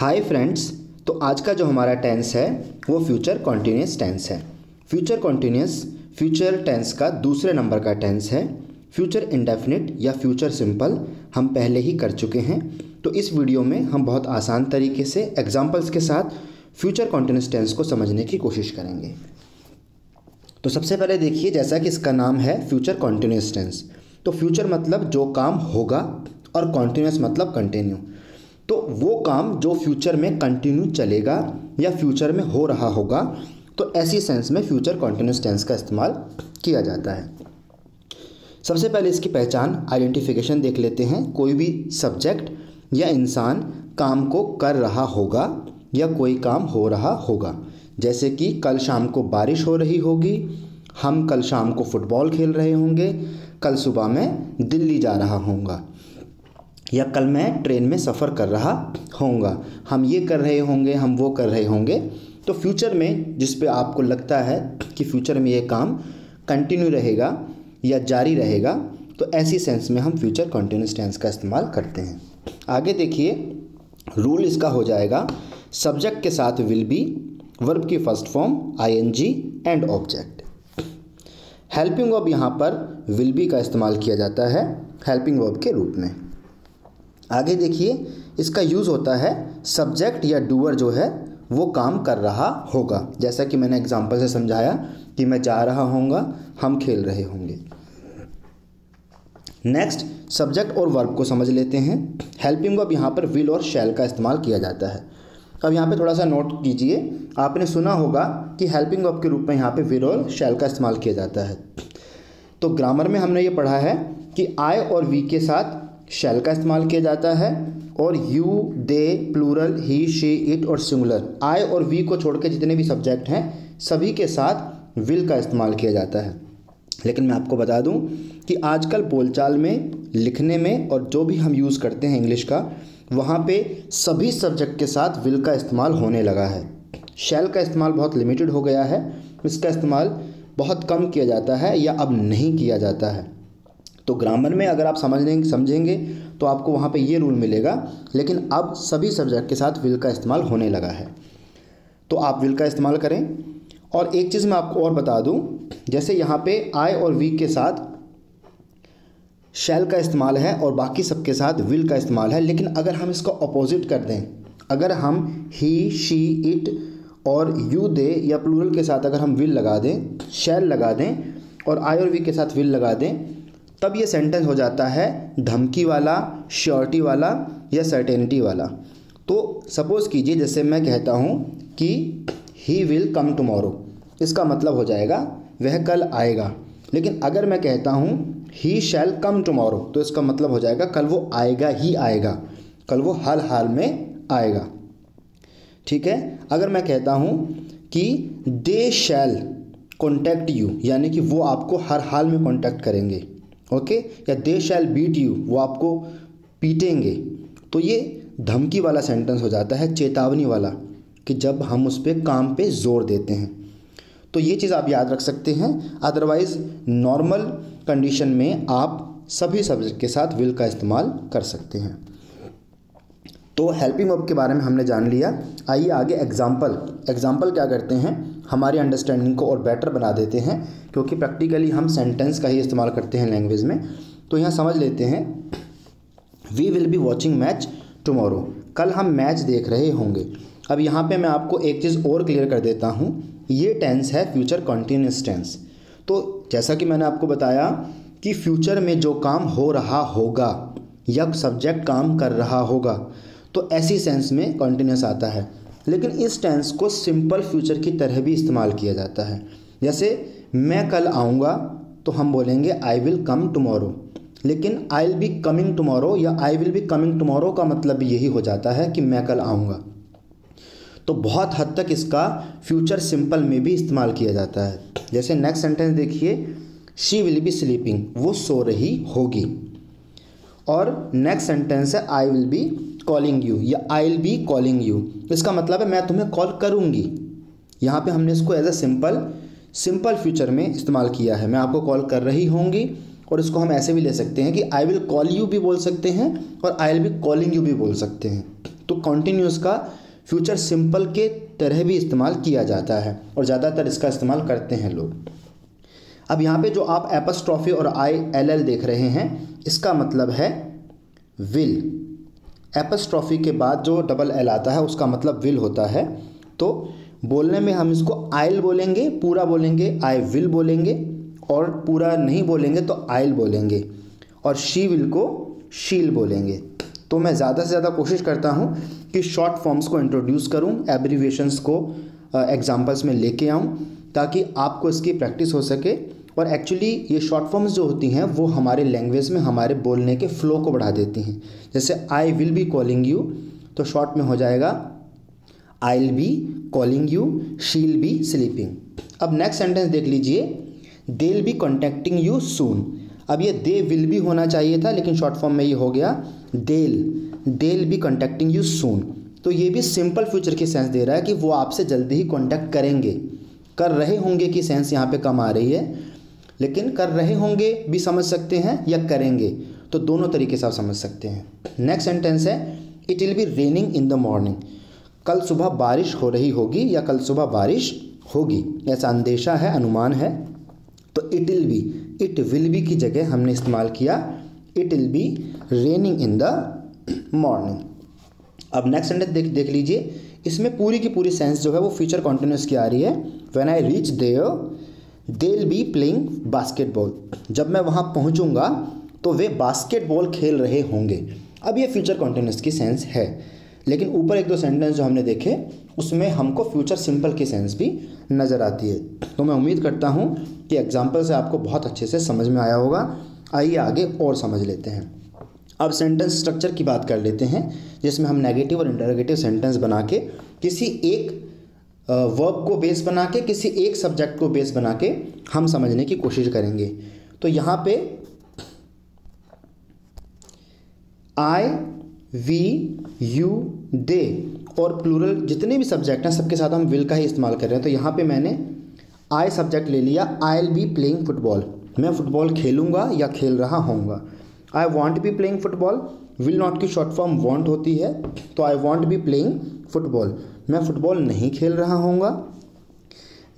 Hi friends. तो आज का जो हमारा टेंस है वो फ्यूचर कॉन्टिन्यूस टेंस है। फ्यूचर कॉन्टिन्यूस फ्यूचर टेंस का दूसरे नंबर का टेंस है। फ्यूचर इंडेफिनिट या फ्यूचर सिंपल हम पहले ही कर चुके हैं। तो इस वीडियो में हम बहुत आसान तरीके से एग्जांपल्स के साथ फ्यूचर कॉन्टिन्यूस टेंस को समझने की कोशिश करेंगे। तो सबसे पहले देखिए, जैसा कि इसका नाम है फ्यूचर कॉन्टिन्यूस टेंस, तो फ्यूचर मतलब जो काम होगा और कॉन्टिन्यूस मतलब कंटिन्यू। तो वो काम जो फ्यूचर में कंटिन्यू चलेगा या फ्यूचर में हो रहा होगा, तो ऐसी सेंस में फ्यूचर कॉन्टिन्यूस टेंस का इस्तेमाल किया जाता है। सबसे पहले इसकी पहचान आइडेंटिफिकेशन देख लेते हैं। कोई भी सब्जेक्ट या इंसान काम को कर रहा होगा या कोई काम हो रहा होगा, जैसे कि कल शाम को बारिश हो रही होगी, हम कल शाम को फुटबॉल खेल रहे होंगे, कल सुबह मैं दिल्ली जा रहा होऊंगा, या कल मैं ट्रेन में सफ़र कर रहा होऊंगा, हम ये कर रहे होंगे, हम वो कर रहे होंगे। तो फ्यूचर में जिस पे आपको लगता है कि फ्यूचर में ये काम कंटिन्यू रहेगा या जारी रहेगा, तो ऐसी सेंस में हम फ्यूचर कंटिन्यूस टेंस का इस्तेमाल करते हैं। आगे देखिए, रूल इसका हो जाएगा सब्जेक्ट के साथ विल बी, वर्ब की first form ING and object. Helping verb यहाँ पर विल बी का इस्तेमाल किया जाता है हेल्पिंग वर्ब के रूप में। आगे देखिए, इसका यूज़ होता है सब्जेक्ट या डूअर जो है वो काम कर रहा होगा, जैसा कि मैंने एग्जांपल से समझाया कि मैं जा रहा होऊंगा, हम खेल रहे होंगे। नेक्स्ट, सब्जेक्ट और वर्ब को समझ लेते हैं। हेल्पिंग वर्ब यहाँ पर विल और शैल का इस्तेमाल किया जाता है। अब यहाँ पे थोड़ा सा नोट कीजिए, आपने सुना होगा कि हेल्पिंग वर्ब के रूप में यहाँ पे विल और शैल का इस्तेमाल किया जाता है। तो ग्रामर में हमने ये पढ़ा है कि आई और वी के साथ शैल का इस्तेमाल किया जाता है, और you, they, plural, he, she, it और सिंगुलर, आई और वी को छोड़ के जितने भी सब्जेक्ट हैं सभी के साथ विल का इस्तेमाल किया जाता है। लेकिन मैं आपको बता दूं कि आजकल बोलचाल में, लिखने में और जो भी हम यूज़ करते हैं इंग्लिश का, वहाँ पे सभी सब्जेक्ट के साथ विल का इस्तेमाल होने लगा है। शैल का इस्तेमाल बहुत लिमिटेड हो गया है, इसका इस्तेमाल बहुत कम किया जाता है या अब नहीं किया जाता है। तो ग्रामर में अगर आप समझेंगे तो आपको वहाँ पे ये रूल मिलेगा, लेकिन अब सभी सब्जेक्ट के साथ विल का इस्तेमाल होने लगा है, तो आप विल का इस्तेमाल करें। और एक चीज़ मैं आपको और बता दूं, जैसे यहाँ पे आई और वी के साथ शैल का इस्तेमाल है और बाकी सबके साथ विल का इस्तेमाल है, लेकिन अगर हम इसको अपोजिट कर दें, अगर हम ही, शी, इट और यू, दे या प्लूरल के साथ अगर हम विल लगा दें, शैल लगा दें और आई और वी के साथ विल लगा दें, तब ये सेंटेंस हो जाता है धमकी वाला, श्योरिटी वाला या सर्टेनिटी वाला। तो सपोज़ कीजिए, जैसे मैं कहता हूँ कि ही विल कम टुमारो, इसका मतलब हो जाएगा वह कल आएगा। लेकिन अगर मैं कहता हूँ ही शैल कम टुमारो, तो इसका मतलब हो जाएगा कल वो आएगा ही आएगा, कल वो हर हाल में आएगा। ठीक है। अगर मैं कहता हूँ कि दे शैल कॉन्टैक्ट यू, यानी कि वो आपको हर हाल में कॉन्टैक्ट करेंगे, ओके, या दे शैल बीट यू, वो आपको पीटेंगे, तो ये धमकी वाला सेंटेंस हो जाता है, चेतावनी वाला, कि जब हम उस पर काम पे जोर देते हैं। तो ये चीज़ आप याद रख सकते हैं। अदरवाइज़ नॉर्मल कंडीशन में आप सभी सब्जेक्ट के साथ विल का इस्तेमाल कर सकते हैं। तो हेल्पिंग वर्ब के बारे में हमने जान लिया। आइए आगे एग्जाम्पल क्या करते हैं, हमारी अंडरस्टैंडिंग को और बेटर बना देते हैं, क्योंकि प्रैक्टिकली हम सेंटेंस का ही इस्तेमाल करते हैं लैंग्वेज में। तो यहाँ समझ लेते हैं, we will be watching match tomorrow, कल हम मैच देख रहे होंगे। अब यहाँ पे मैं आपको एक चीज़ और क्लियर कर देता हूँ, ये टेंस है फ्यूचर कॉन्टिन्यूस टेंस। तो जैसा कि मैंने आपको बताया कि फ्यूचर में जो काम हो रहा होगा या सब्जेक्ट काम कर रहा होगा, तो ऐसी सेंस में कॉन्टिन्यूस आता है। लेकिन इस टेंस को सिंपल फ्यूचर की तरह भी इस्तेमाल किया जाता है। जैसे मैं कल आऊँगा, तो हम बोलेंगे आई विल कम टुमारो, लेकिन I will be coming tomorrow या I will be coming tomorrow का मतलब भी यही हो जाता है कि मैं कल आऊँगा। तो बहुत हद तक इसका फ्यूचर सिंपल में भी इस्तेमाल किया जाता है। जैसे नेक्स्ट सेंटेंस देखिए, शी विल बी स्लीपिंग, वो सो रही होगी। और नेक्स्ट सेंटेंस है I will be calling you या I will be calling you, इसका मतलब है मैं तुम्हें कॉल करूँगी। यहाँ पे हमने इसको एज अ सिंपल फ्यूचर में इस्तेमाल किया है, मैं आपको कॉल कर रही होंगी, और इसको हम ऐसे भी ले सकते हैं कि आई विल कॉल यू भी बोल सकते हैं और आई विल बी कॉलिंग यू भी बोल सकते हैं। तो कॉन्टिन्यूस का फ्यूचर सिंपल के तरह भी इस्तेमाल किया जाता है और ज़्यादातर इसका इस्तेमाल करते हैं लोग। अब यहाँ पे जो आप एपस्ट्रॉफी और ILL देख रहे हैं, इसका मतलब है विल। एपस्ट्रॉफी के बाद जो डबल एल आता है उसका मतलब विल होता है। तो बोलने में हम इसको आइल बोलेंगे, पूरा बोलेंगे आई विल बोलेंगे, और पूरा नहीं बोलेंगे तो आइल बोलेंगे, और शी विल को शील बोलेंगे। तो मैं ज़्यादा से ज़्यादा कोशिश करता हूँ कि शॉर्ट फॉर्म्स को इंट्रोड्यूस करूँ, एब्रीविएशंस को एग्जाम्पल्स में लेके आऊँ, ताकि आपको इसकी प्रैक्टिस हो सके। और एक्चुअली ये शॉर्ट फॉर्म्स जो होती हैं वो हमारे लैंग्वेज में हमारे बोलने के फ्लो को बढ़ा देती हैं। जैसे आई विल बी कॉलिंग यू, तो शॉर्ट में हो जाएगा आई will be calling you, she will be sleeping. अब नेक्स्ट सेंटेंस देख लीजिए, दे will B contacting you soon. अब ये दे विल भी होना चाहिए था, लेकिन शॉर्ट फॉर्म में ये हो गया दे will B contacting you soon. तो ये भी सिंपल फ्यूचर की सेंस दे रहा है कि वो आपसे जल्दी ही कॉन्टैक्ट करेंगे। कर रहे होंगे की सेंस यहाँ पे कम आ रही है, लेकिन कर रहे होंगे भी समझ सकते हैं या करेंगे, तो दोनों तरीके से आप समझ सकते हैं। नेक्स्ट सेंटेंस है, it will be raining in the morning. कल सुबह बारिश हो रही होगी या कल सुबह बारिश होगी, ऐसा अंदेशा है, अनुमान है। तो इट विल बी की जगह हमने इस्तेमाल किया it will be raining in the morning. अब नेक्स्ट सेंटेंस देख लीजिए, इसमें पूरी की पूरी सेंस जो है वो फ्यूचर कॉन्टिन्यूस की आ रही है। When I reach there they will be playing basketball. जब मैं वहाँ पहुँचूँगा तो वे बास्केटबॉल खेल रहे होंगे। अब ये फ्यूचर कॉन्टिन्यूस की सेंस है, लेकिन ऊपर एक दो सेंटेंस जो हमने देखे उसमें हमको फ्यूचर सिंपल की सेंस भी नज़र आती है। तो मैं उम्मीद करता हूँ कि एग्जाम्पल से आपको बहुत अच्छे से समझ में आया होगा। आइए आगे और समझ लेते हैं। अब सेंटेंस स्ट्रक्चर की बात कर लेते हैं, जिसमें हम नेगेटिव और इंटरोगेटिव सेंटेंस बना के किसी एक वर्ब को बेस बना के, किसी एक सब्जेक्ट को बेस बना के हम समझने की कोशिश करेंगे। तो यहाँ पे आई वी यू दे और प्लूरल जितने भी सब्जेक्ट हैं सबके साथ हम विल का ही इस्तेमाल कर रहे हैं। तो यहाँ पे मैंने आई सब्जेक्ट ले लिया, आई विल बी प्लेइंग फुटबॉल। मैं फुटबॉल खेलूँगा या खेल रहा होऊंगा। I want B playing football, will not की शॉर्ट फॉर्म वॉन्ट होती है, तो I want B playing football, मैं फुटबॉल नहीं खेल रहा होऊंगा।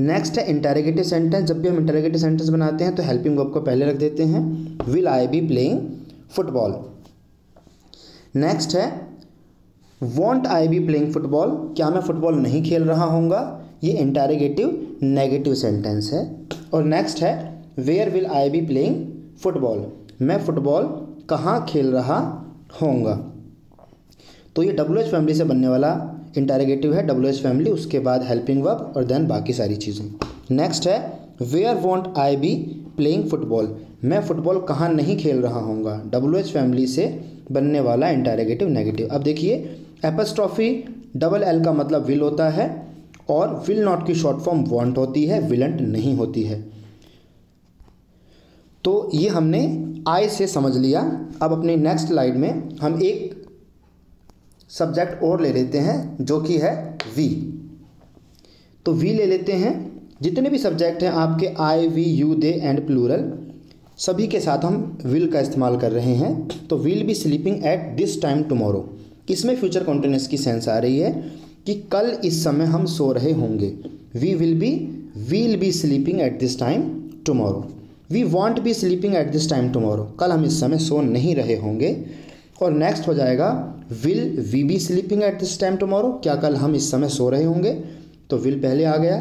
नेक्स्ट है इंटरोगेटिव सेंटेंस। जब भी हम इंटरोगेटिव सेंटेंस बनाते हैं तो हेल्पिंग वर्ब को पहले रख देते हैं, will I be playing football. Next है won't I be playing football, क्या मैं फुटबॉल नहीं खेल रहा होऊंगा, ये इंटरोगेटिव नेगेटिव सेंटेंस है। और नेक्स्ट है where will I be playing football, मैं फुटबॉल कहाँ खेल रहा होऊंगा। तो ये WH फैमिली से बनने वाला इंटरोगेटिव है, WH फैमिली, उसके बाद हेल्पिंग वर्ब और देन बाकी सारी चीज़ें। नेक्स्ट है where won't I be playing football, मैं फुटबॉल कहाँ नहीं खेल रहा होऊंगा, WH फैमिली से बनने वाला इंटरोगेटिव नेगेटिव। अब देखिए एपस्ट्रॉफी डबल एल का मतलब विल होता है और विल नॉट की शॉर्ट फॉर्म वॉन्ट होती है, विलंट नहीं होती है। तो ये हमने आई से समझ लिया। अब अपनी नेक्स्ट स्लाइड में हम एक सब्जेक्ट और ले लेते हैं जो कि है वी। तो वी ले लेते हैं, जितने भी सब्जेक्ट हैं आपके I we you they and plural, सभी के साथ हम विल का इस्तेमाल कर रहे हैं। तो will be sleeping at this time tomorrow, इसमें फ्यूचर कॉन्टिन्यूस की सेंस आ रही है कि कल इस समय हम सो रहे होंगे। We will be sleeping at this time tomorrow, we won't be sleeping at this time tomorrow, कल हम इस समय सो नहीं रहे होंगे। और नेक्स्ट हो जाएगा will we be sleeping at this time tomorrow, क्या कल हम इस समय सो रहे होंगे, तो विल पहले आ गया।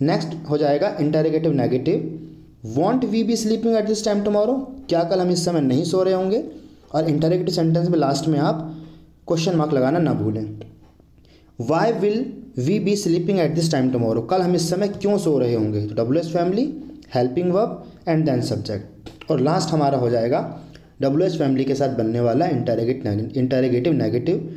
नेक्स्ट हो जाएगा interrogative negative, won't we be sleeping at this time tomorrow, क्या कल हम इस समय नहीं सो रहे होंगे। और इंटरोगेटिव सेंटेंस में लास्ट में आप क्वेश्चन मार्क लगाना ना भूलें। Why will we be sleeping at this time tomorrow, कल हम इस समय क्यों सो रहे होंगे, तो WH family, helping verb and then subject. और लास्ट हमारा हो जाएगा WH फैमिली के साथ बनने वाला interrogative negative,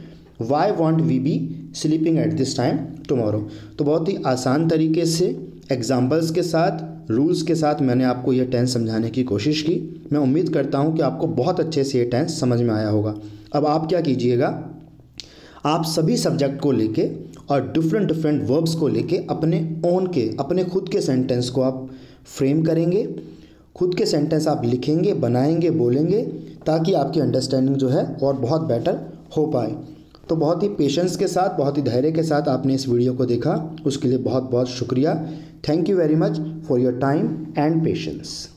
why won't we be sleeping at this time tomorrow. तो बहुत ही आसान तरीके से एग्जाम्पल्स के साथ, रूल्स के साथ मैंने आपको ये टेंस समझाने की कोशिश की। मैं उम्मीद करता हूँ कि आपको बहुत अच्छे से ये टेंस समझ में आया होगा। अब आप क्या कीजिएगा, आप सभी सब्जेक्ट को लेके और डिफरेंट वर्ब्स को लेके अपने खुद के सेंटेंस को आप फ्रेम करेंगे, खुद के सेंटेंस आप लिखेंगे, बनाएंगे, बोलेंगे, ताकि आपकी अंडरस्टैंडिंग जो है और बहुत बेटर हो पाए। तो बहुत ही पेशेंस के साथ, बहुत ही धैर्य के साथ आपने इस वीडियो को देखा, उसके लिए बहुत बहुत शुक्रिया। Thank you very much for your time and patience.